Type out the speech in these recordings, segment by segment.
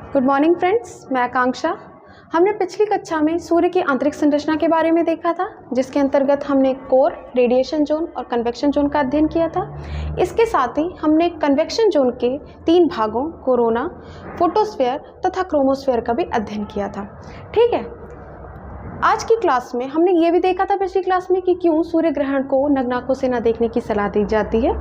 Good morning friends, मैं आकांक्षा। हमने पिछली कक्षा में सूर्य की आंतरिक संरचना के बारे में देखा था, जिसके अंतर्गत हमने कोर, रेडिएशन जोन और कन्वेक्शन जोन का अध्ययन किया था। इसके साथ ही हमने कन्वेक्शन जोन के 3 भागों कोरोना, फोटोस्फीयर तथा क्रोमोस्फीयर का भी अध्ययन किया था। ठीक है, आज की क्लास में हमने ये भी देखा था पिछली क्लास में कि क्यों सूर्य ग्रहण को नग्न आंखों से न देखने की सलाह दी जाती है।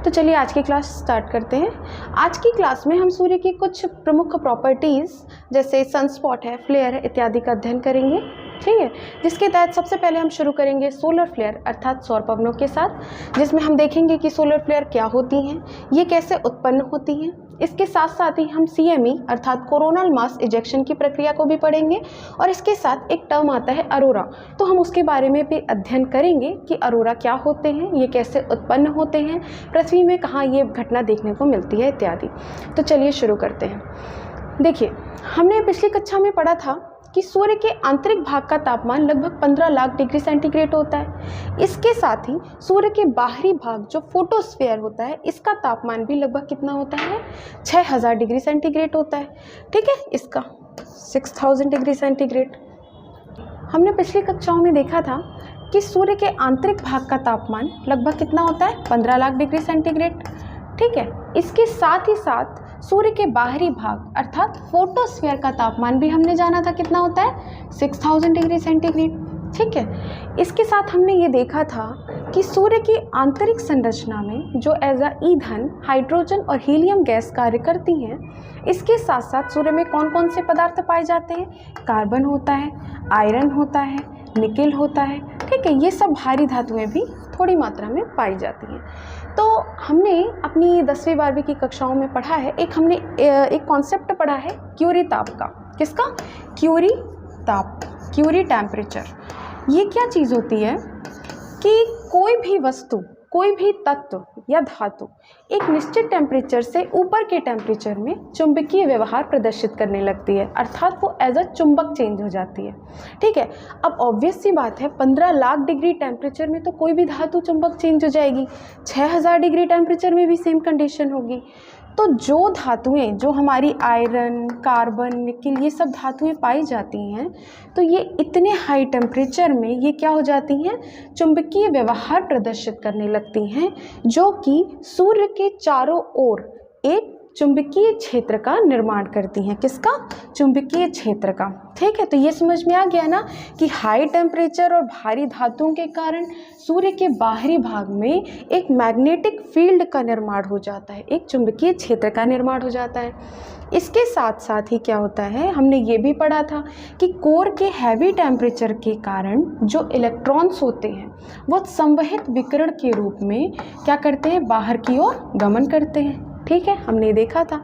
तो चलिए आज की क्लास स्टार्ट करते हैं। आज की क्लास में हम सूर्य की कुछ प्रमुख प्रॉपर्टीज़ जैसे सनस्पॉट है, फ्लेयर है इत्यादि का अध्ययन करेंगे। ठीक है, जिसके तहत सबसे पहले हम शुरू करेंगे सोलर फ्लेयर अर्थात सौर पवनों के साथ, जिसमें हम देखेंगे कि सोलर फ्लेयर क्या होती हैं, ये कैसे उत्पन्न होती हैं। इसके साथ साथ ही हम CME अर्थात कोरोनल मास इजेक्शन की प्रक्रिया को भी पढ़ेंगे और इसके साथ एक टर्म आता है अरोरा, तो हम उसके बारे में भी अध्ययन करेंगे कि अरोरा क्या होते हैं, ये कैसे उत्पन्न होते हैं, पृथ्वी में कहाँ ये घटना देखने को मिलती है इत्यादि। तो चलिए शुरू करते हैं। देखिए, हमने पिछली कक्षा में पढ़ा था कि सूर्य के आंतरिक भाग का तापमान लगभग 15 लाख डिग्री सेंटीग्रेड होता है। इसके साथ ही सूर्य के बाहरी भाग जो फोटोस्फीयर होता है, इसका तापमान भी लगभग कितना होता है, 6000 डिग्री सेंटीग्रेड होता है। ठीक है, इसका 6000 डिग्री सेंटीग्रेड। हमने पिछली कक्षाओं में देखा था कि सूर्य के आंतरिक भाग का तापमान लगभग कितना होता है, 15 लाख डिग्री सेंटीग्रेड। ठीक है, इसके साथ ही साथ सूर्य के बाहरी भाग अर्थात फोटोस्फीयर का तापमान भी हमने जाना था कितना होता है, 6000 डिग्री सेंटीग्रेड। ठीक है, इसके साथ हमने ये देखा था कि सूर्य की आंतरिक संरचना में जो एज अ ईंधन हाइड्रोजन और हीलियम गैस कार्य करती हैं, इसके साथ साथ सूर्य में कौन कौन से पदार्थ पाए जाते हैं, कार्बन होता है, आयरन होता है, निकेल होता है। ठीक है, ये सब भारी धातुएं भी थोड़ी मात्रा में पाई जाती हैं। तो हमने अपनी 10वीं 12वीं की कक्षाओं में पढ़ा है, हमने एक कॉन्सेप्ट पढ़ा है क्यूरी ताप का। किसका? क्यूरी ताप, क्यूरी टेम्परेचर। ये क्या चीज़ होती है कि कोई भी वस्तु, कोई भी तत्व या धातु एक निश्चित टेम्परेचर से ऊपर के टेम्परेचर में चुंबकीय व्यवहार प्रदर्शित करने लगती है, अर्थात वो एज अ चुंबक चेंज हो जाती है। ठीक है, अब ऑब्वियस सी बात है 15 लाख डिग्री टेम्परेचर में तो कोई भी धातु चुंबक चेंज हो जाएगी, 6000 डिग्री टेम्परेचर में भी सेम कंडीशन होगी। तो जो धातुएं, जो हमारी आयरन, कार्बन, निकेल, ये सब धातुएं पाई जाती हैं, तो ये इतने हाई टेम्परेचर में ये क्या हो जाती हैं, चुंबकीय व्यवहार प्रदर्शित करने लगती हैं, जो कि सूर्य के चारों ओर एक चुंबकीय क्षेत्र का निर्माण करती हैं। किसका? चुंबकीय क्षेत्र का। ठीक है, तो ये समझ में आ गया ना कि हाई टेम्परेचर और भारी धातुओं के कारण सूर्य के बाहरी भाग में एक मैग्नेटिक फील्ड का निर्माण हो जाता है, एक चुंबकीय क्षेत्र का निर्माण हो जाता है। इसके साथ साथ ही क्या होता है, हमने ये भी पढ़ा था कि कोर के हैवी टेम्परेचर के कारण जो इलेक्ट्रॉन्स होते हैं वो संवहित विकिरण के रूप में क्या करते हैं, बाहर की ओर गमन करते हैं। ठीक है, हमने देखा था।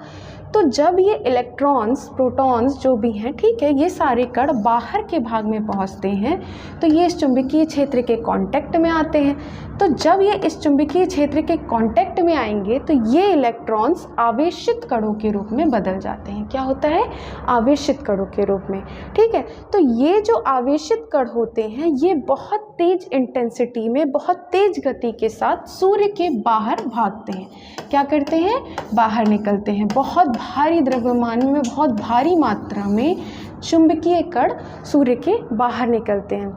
तो जब ये इलेक्ट्रॉन्स, प्रोटॉन्स जो भी हैं, ठीक है, ये सारे कण बाहर के भाग में पहुंचते हैं तो ये इस चुंबकीय क्षेत्र के कांटेक्ट में आते हैं। तो जब ये इस चुंबकीय क्षेत्र के कांटेक्ट में आएंगे तो ये इलेक्ट्रॉन्स आवेशित कणों के रूप में बदल जाते हैं। क्या होता है? आवेशित कणों के रूप में। ठीक है, तो ये जो आवेशित कण होते हैं ये बहुत तेज इंटेंसिटी में, बहुत तेज गति के साथ सूर्य के बाहर भागते हैं। क्या करते हैं? बाहर निकलते हैं। बहुत भारी द्रव्यमान में, बहुत भारी मात्रा में चुंबकीय कण सूर्य के बाहर निकलते हैं।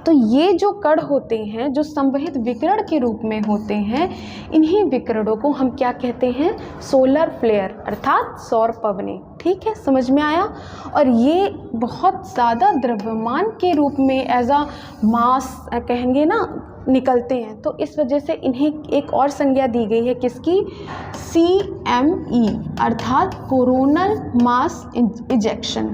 तो ये जो कण होते हैं, जो संवहित विकिरण के रूप में होते हैं, इन्हीं विकिरणों को हम क्या कहते हैं? सोलर फ्लेयर अर्थात सौर पवनें। ठीक है, समझ में आया। और ये बहुत ज़्यादा द्रव्यमान के रूप में एज अ मास कहेंगे ना, निकलते हैं। तो इस वजह से इन्हें एक और संज्ञा दी गई है, किसकी? CME अर्थात coronal mass ejection,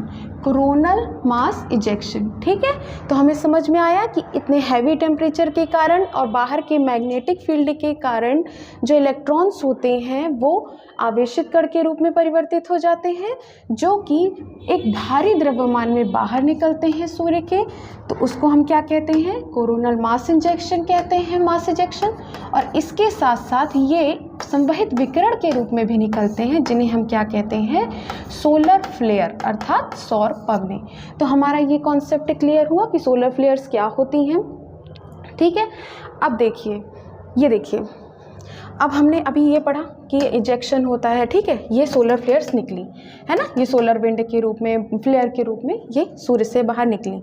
coronal mass ejection. ठीक है, तो हमें समझ में आया कि इतने हैवी टेम्परेचर के कारण और बाहर के मैग्नेटिक फील्ड के कारण जो इलेक्ट्रॉन्स होते हैं वो आवेशित कण के रूप में परिवर्तित हो जाते हैं, जो कि एक भारी द्रव्यमान में बाहर निकलते हैं सूर्य के। तो उसको हम क्या कहते हैं? कोरोनल मास इंजेक्शन कहते हैं, मास इजेक्शन। और इसके साथ साथ ये संवहित विकिरण के रूप में भी निकलते हैं, जिन्हें हम क्या कहते हैं? सोलर फ्लेयर अर्थात सौर पवनें। तो हमारा ये कॉन्सेप्ट क्लियर हुआ कि सोलर फ्लेयर्स क्या होती हैं। ठीक है, अब देखिए, ये देखिए, अब हमने अभी ये पढ़ा कि इजेक्शन होता है, ठीक है, ये सोलर फ्लेयर्स निकली है ना, ये सोलर विंड के रूप में, फ्लेयर के रूप में ये सूर्य से बाहर निकली।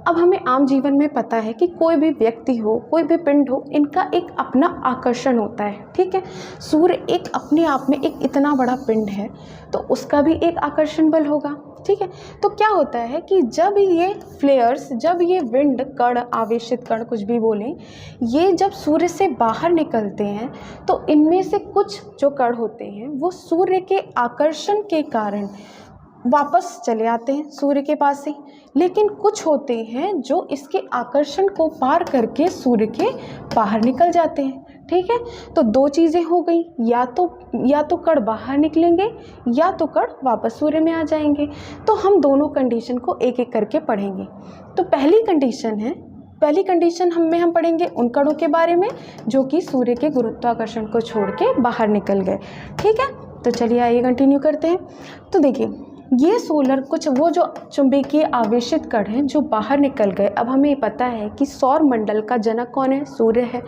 अब हमें आम जीवन में पता है कि कोई भी व्यक्ति हो, कोई भी पिंड हो, इनका एक अपना आकर्षण होता है, ठीक है। सूर्य एक अपने आप में एक इतना बड़ा पिंड है, तो उसका भी एक आकर्षण बल होगा, ठीक है। तो क्या होता है कि जब ये फ्लेयर्स, जब ये विंड कण, आवेशित कण, कुछ भी बोलें, ये जब सूर्य से बाहर निकलते हैं तो इनमें से कुछ जो कण होते हैं वो सूर्य के आकर्षण के कारण वापस चले आते हैं सूर्य के पास से, लेकिन कुछ होते हैं जो इसके आकर्षण को पार करके सूर्य के बाहर निकल जाते हैं, ठीक है। तो दो चीज़ें हो गई, या तो कण बाहर निकलेंगे या तो कण वापस सूर्य में आ जाएंगे। तो हम दोनों कंडीशन को एक एक करके पढ़ेंगे। तो पहली कंडीशन हम पढ़ेंगे उन कणों के बारे में जो कि सूर्य के गुरुत्वाकर्षण को छोड़ के बाहर निकल गए, ठीक है। तो चलिए आइए कंटिन्यू करते हैं। तो देखिए, ये सोलर कुछ वो जो चुंबकीय आवेशित कण हैं जो बाहर निकल गए। अब हमें पता है कि सौर मंडल का जनक कौन है? सूर्य है।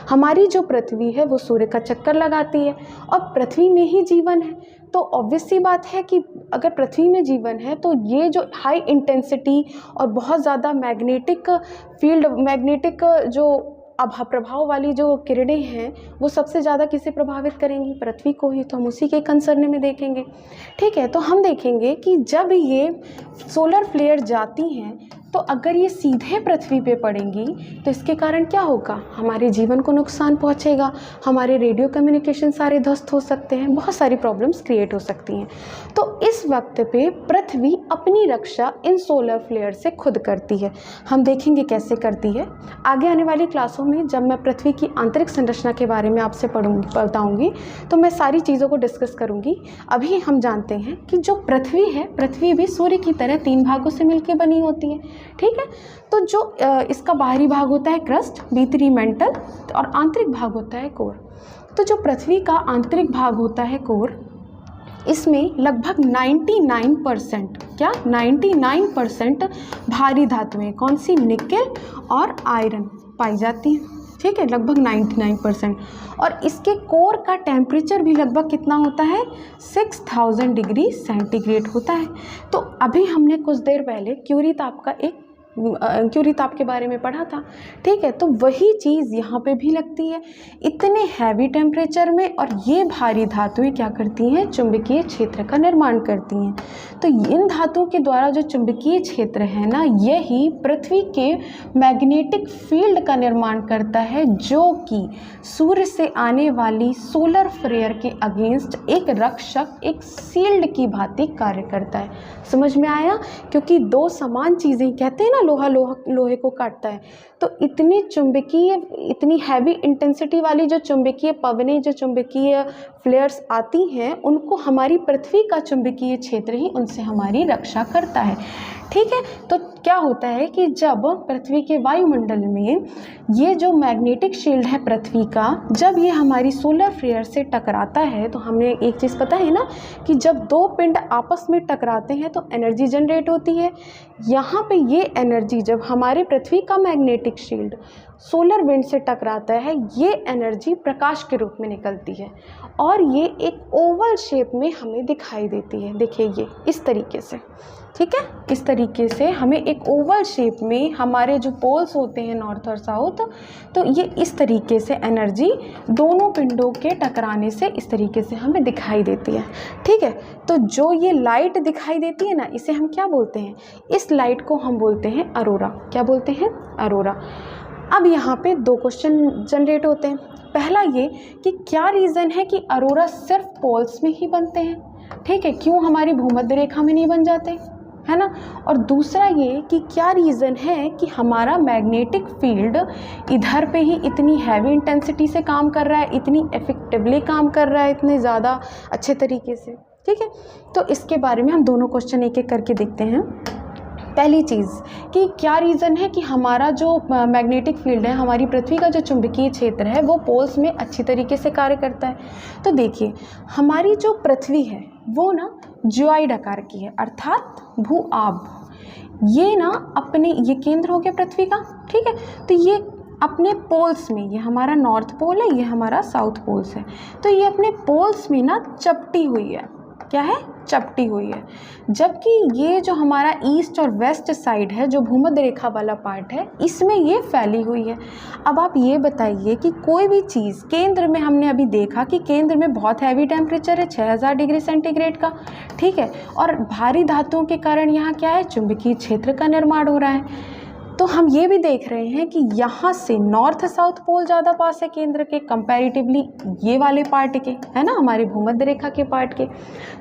हमारी जो पृथ्वी है वो सूर्य का चक्कर लगाती है और पृथ्वी में ही जीवन है। तो ऑब्वियस सी बात है कि अगर पृथ्वी में जीवन है तो ये जो हाई इंटेंसिटी और बहुत ज़्यादा मैग्नेटिक फील्ड, मैग्नेटिक जो प्रभाव वाली जो किरणें हैं वो सबसे ज़्यादा किसे प्रभावित करेंगी? पृथ्वी को ही। तो हम उसी के कंसर्न में देखेंगे, ठीक है। तो हम देखेंगे कि जब ये सोलर फ्लेयर जाती हैं तो अगर ये सीधे पृथ्वी पे पड़ेंगी तो इसके कारण क्या होगा? हमारे जीवन को नुकसान पहुंचेगा, हमारे रेडियो कम्युनिकेशन सारे ध्वस्त हो सकते हैं, बहुत सारी प्रॉब्लम्स क्रिएट हो सकती हैं। तो इस वक्त पे पृथ्वी अपनी रक्षा इन सोलर फ्लेयर से खुद करती है। हम देखेंगे कैसे करती है। आगे आने वाली क्लासों में जब मैं पृथ्वी की आंतरिक संरचना के बारे में आपसे बताऊँगी तो मैं सारी चीज़ों को डिस्कस करूँगी। अभी हम जानते हैं कि जो पृथ्वी है, पृथ्वी भी सूर्य की तरह 3 भागों से मिलकर बनी होती है, ठीक है। तो जो इसका बाहरी भाग होता है क्रस्ट, भीतरी मेंटल, और आंतरिक भाग होता है कोर। तो जो पृथ्वी का आंतरिक भाग होता है कोर, इसमें लगभग 99% 99% भारी धातुएं, कौन सी? निकेल और आयरन पाई जाती हैं, ठीक है, लगभग 99%। और इसके कोर का टेम्परेचर भी लगभग कितना होता है? 6000 डिग्री सेंटीग्रेड होता है। तो अभी हमने कुछ देर पहले क्यूरी ताप के बारे में पढ़ा था, ठीक है। तो वही चीज़ यहाँ पे भी लगती है इतने हैवी टेम्परेचर में, और ये भारी धातुएं क्या करती हैं? चुंबकीय क्षेत्र का निर्माण करती हैं। तो इन धातुओं के द्वारा जो चुंबकीय क्षेत्र है ना, यही पृथ्वी के मैग्नेटिक फील्ड का निर्माण करता है, जो कि सूर्य से आने वाली सोलर फ्लेयर के अगेंस्ट एक रक्षक, एक शील्ड की भांति कार्य करता है। समझ में आया? क्योंकि दो समान चीज़ें, कहते हैं ना, लोहा लोहे को काटता है। तो इतनी हैवी इंटेंसिटी वाली जो चुंबकीय पवनें, जो चुंबकीय फ्लेयर्स आती हैं, उनको हमारी पृथ्वी का चुंबकीय क्षेत्र ही उनसे हमारी रक्षा करता है, ठीक है। तो क्या होता है कि जब पृथ्वी के वायुमंडल में ये जो मैग्नेटिक शील्ड है पृथ्वी का, जब ये हमारी सोलर फ्लेयर से टकराता है, तो हमें एक चीज़ पता है ना कि जब दो पिंड आपस में टकराते हैं तो एनर्जी जनरेट होती है। यहाँ पे ये एनर्जी, जब हमारे पृथ्वी का मैग्नेटिक शील्ड सोलर विंड से टकराता है, ये एनर्जी प्रकाश के रूप में निकलती है और ये एक ओवल शेप में हमें दिखाई देती है। देखिए ये इस तरीके से, ठीक है, इस तरीके से हमें एक ओवल शेप में हमारे जो पोल्स होते हैं नॉर्थ और साउथ, तो ये इस तरीके से एनर्जी दोनों पिंडों के टकराने से इस तरीके से हमें दिखाई देती है, ठीक है। तो जो ये लाइट दिखाई देती है ना, इसे हम क्या बोलते हैं? इस लाइट को हम बोलते हैं अरोरा। क्या बोलते हैं? अरोरा। अब यहाँ पे 2 क्वेश्चन जनरेट होते हैं। पहला ये कि क्या रीज़न है कि अरोरा सिर्फ पोल्स में ही बनते हैं, ठीक है, क्यों हमारी भूमध्य रेखा में नहीं बन जाते, है ना। और दूसरा ये कि क्या रीज़न है कि हमारा मैग्नेटिक फील्ड इधर पे ही इतनी हैवी इंटेंसिटी से काम कर रहा है, इतनी इफेक्टिवली काम कर रहा है, इतने ज़्यादा अच्छे तरीके से, ठीक है। तो इसके बारे में हम दोनों क्वेश्चन एक एक करके देखते हैं। पहली चीज़ कि क्या रीज़न है कि हमारा जो मैग्नेटिक फील्ड है, हमारी पृथ्वी का जो चुंबकीय क्षेत्र है, वो पोल्स में अच्छी तरीके से कार्य करता है। तो देखिए, हमारी जो पृथ्वी है वो ना ज्वाइड आकार की है, अर्थात भू-आभ। ये ना अपने, ये केंद्र हो गया पृथ्वी का, ठीक है। तो ये अपने पोल्स में, ये हमारा नॉर्थ पोल है, ये हमारा साउथ पोल्स है, तो ये अपने पोल्स में ना चपटी हुई है। क्या है? चपटी हुई है। जबकि ये जो हमारा ईस्ट और वेस्ट साइड है, जो भूमध्य रेखा वाला पार्ट है, इसमें ये फैली हुई है। अब आप ये बताइए कि कोई भी चीज़ केंद्र में, हमने अभी देखा कि केंद्र में बहुत हैवी टेम्परेचर है 6000 डिग्री सेंटीग्रेड का, ठीक है, और भारी धातुओं के कारण यहाँ क्या है? चुंबकीय क्षेत्र का निर्माण हो रहा है। तो हम ये भी देख रहे हैं कि यहाँ से नॉर्थ साउथ पोल ज़्यादा पास है केंद्र के कंपैरेटिवली ये वाले पार्ट के, है ना, हमारे भूमध्य रेखा के पार्ट के।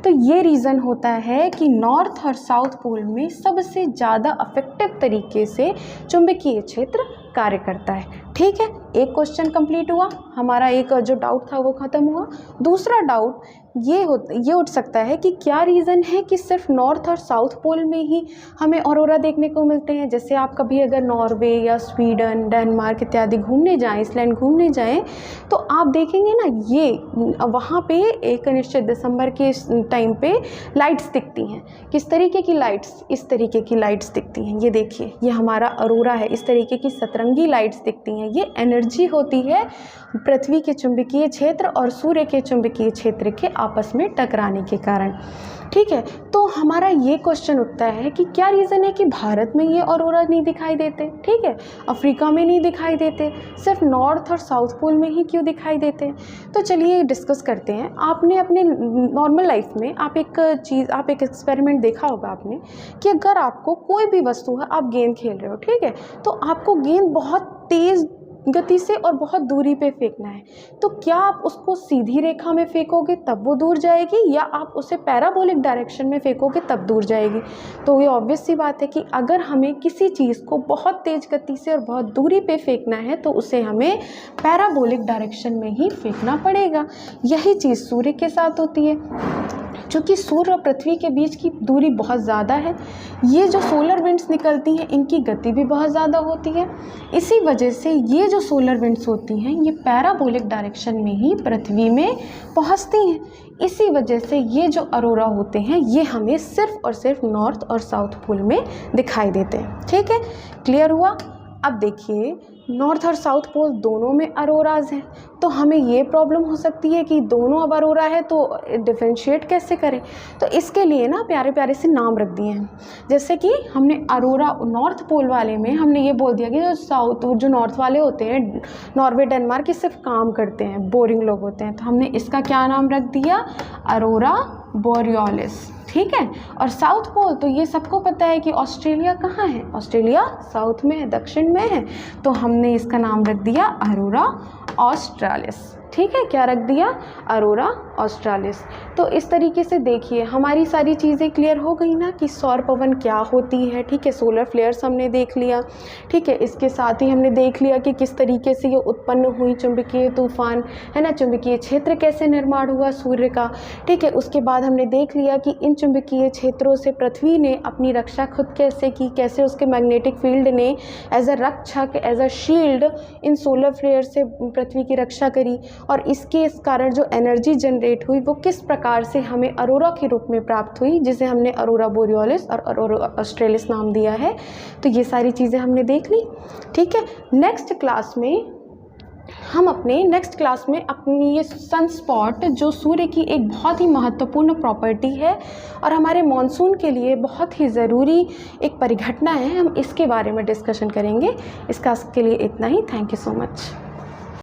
तो ये रीज़न होता है कि नॉर्थ और साउथ पोल में सबसे ज़्यादा अफेक्टिव तरीके से चुंबकीय क्षेत्र कार्य करता है। ठीक है, एक क्वेश्चन कंप्लीट हुआ, हमारा एक जो डाउट था वो ख़त्म हुआ। दूसरा डाउट ये उठ सकता है कि क्या रीज़न है कि सिर्फ नॉर्थ और साउथ पोल में ही हमें ऑरोरा देखने को मिलते हैं। जैसे आप कभी अगर नॉर्वे या स्वीडन, डेनमार्क इत्यादि घूमने जाएं, आइसलैंड घूमने जाएं, तो आप देखेंगे ना, ये वहाँ पे एक निश्चित दिसंबर के टाइम पे लाइट्स दिखती हैं। किस तरीके की लाइट्स? इस तरीके की लाइट्स दिखती हैं। ये देखिए, ये हमारा ऑरोरा है, इस तरीके की सतरंगी लाइट्स दिखती हैं। ये एनर्जी होती है पृथ्वी के चुंबकीय क्षेत्र और सूर्य के चुंबकीय क्षेत्र के आपस में टकराने के कारण। ठीक है, तो हमारा ये क्वेश्चन उठता है कि क्या रीज़न है कि भारत में ये ऑरोरा नहीं दिखाई देते, ठीक है, अफ्रीका में नहीं दिखाई देते, सिर्फ नॉर्थ और साउथ पोल में ही क्यों दिखाई देते? तो चलिए डिस्कस करते हैं। आपने अपने नॉर्मल लाइफ में आप एक एक्सपेरिमेंट देखा होगा आपने, कि अगर आपको कोई भी वस्तु है, आप गेंद खेल रहे हो, ठीक है, तो आपको गेंद बहुत तेज़ गति से और बहुत दूरी पे फेंकना है, तो क्या आप उसको सीधी रेखा में फेंकोगे तब वो दूर जाएगी, या आप उसे पैराबोलिक डायरेक्शन में फेंकोगे तब दूर जाएगी? तो ये ऑब्वियस सी बात है कि अगर हमें किसी चीज़ को बहुत तेज़ गति से और बहुत दूरी पे फेंकना है तो उसे हमें पैराबोलिक डायरेक्शन में ही फेंकना पड़ेगा। यही चीज़ सूर्य के साथ होती है। चूँकि सूर्य और पृथ्वी के बीच की दूरी बहुत ज़्यादा है, ये जो सोलर विंड्स निकलती हैं इनकी गति भी बहुत ज़्यादा होती है। इसी वजह से ये जो सोलर विंड्स होती हैं ये पैराबोलिक डायरेक्शन में ही पृथ्वी में पहुंचती हैं। इसी वजह से ये जो ऑरोरा होते हैं ये हमें सिर्फ और सिर्फ नॉर्थ और साउथ पोल में दिखाई देते हैं। ठीक है, क्लियर हुआ? अब देखिए, नॉर्थ और साउथ पोल दोनों में अरोराज हैं, तो हमें ये प्रॉब्लम हो सकती है कि दोनों अब अरोरा है तो डिफरेंशिएट कैसे करें। तो इसके लिए ना प्यारे प्यारे से नाम रख दिए हैं। जैसे कि हमने अरोरा नॉर्थ पोल वाले में हमने ये बोल दिया कि जो नॉर्थ वाले होते हैं, नॉर्वे डेनमार्क, ये सिर्फ काम करते हैं, बोरिंग लोग होते हैं, तो हमने इसका क्या नाम रख दिया? अरोरा बोरियोलिस। ठीक है, और साउथ पोल तो ये सबको पता है कि ऑस्ट्रेलिया कहाँ है, ऑस्ट्रेलिया साउथ में है, दक्षिण में है, तो हमने इसका नाम रख दिया अरोरा ऑस्ट्रालिस। ठीक है, क्या रख दिया? अरोरा ऑस्ट्रालिस। तो इस तरीके से देखिए हमारी सारी चीज़ें क्लियर हो गई ना कि सौर पवन क्या होती है। ठीक है, सोलर फ्लेयर्स हमने देख लिया। ठीक है, इसके साथ ही हमने देख लिया कि किस तरीके से ये उत्पन्न हुई चुंबकीय तूफान, है ना, चुंबकीय क्षेत्र कैसे निर्माण हुआ सूर्य का। ठीक है, उसके बाद हमने देख लिया कि इन चुंबकीय क्षेत्रों से पृथ्वी ने अपनी रक्षा खुद कैसे की, कैसे उसके मैग्नेटिक फील्ड ने एज अ रक्षक, as a shield in solar flare से पृथ्वी की रक्षा करी, और इसके इस कारण जो एनर्जी जनरेट हुई वो किस प्रकार से हमें अरोरा के रूप में प्राप्त हुई, जिसे हमने अरोरा बोरियोलिस और अरोरा ऑस्ट्रेलिस नाम दिया है। तो ये सारी चीज़ें हमने देख ली। ठीक है, नेक्स्ट क्लास में अपनी ये सनस्पॉट जो सूर्य की एक बहुत ही महत्वपूर्ण प्रॉपर्टी है और हमारे मॉनसून के लिए बहुत ही ज़रूरी एक परिघटना है, हम इसके बारे में डिस्कशन करेंगे। इसका के लिए इतना ही। Thank you so much.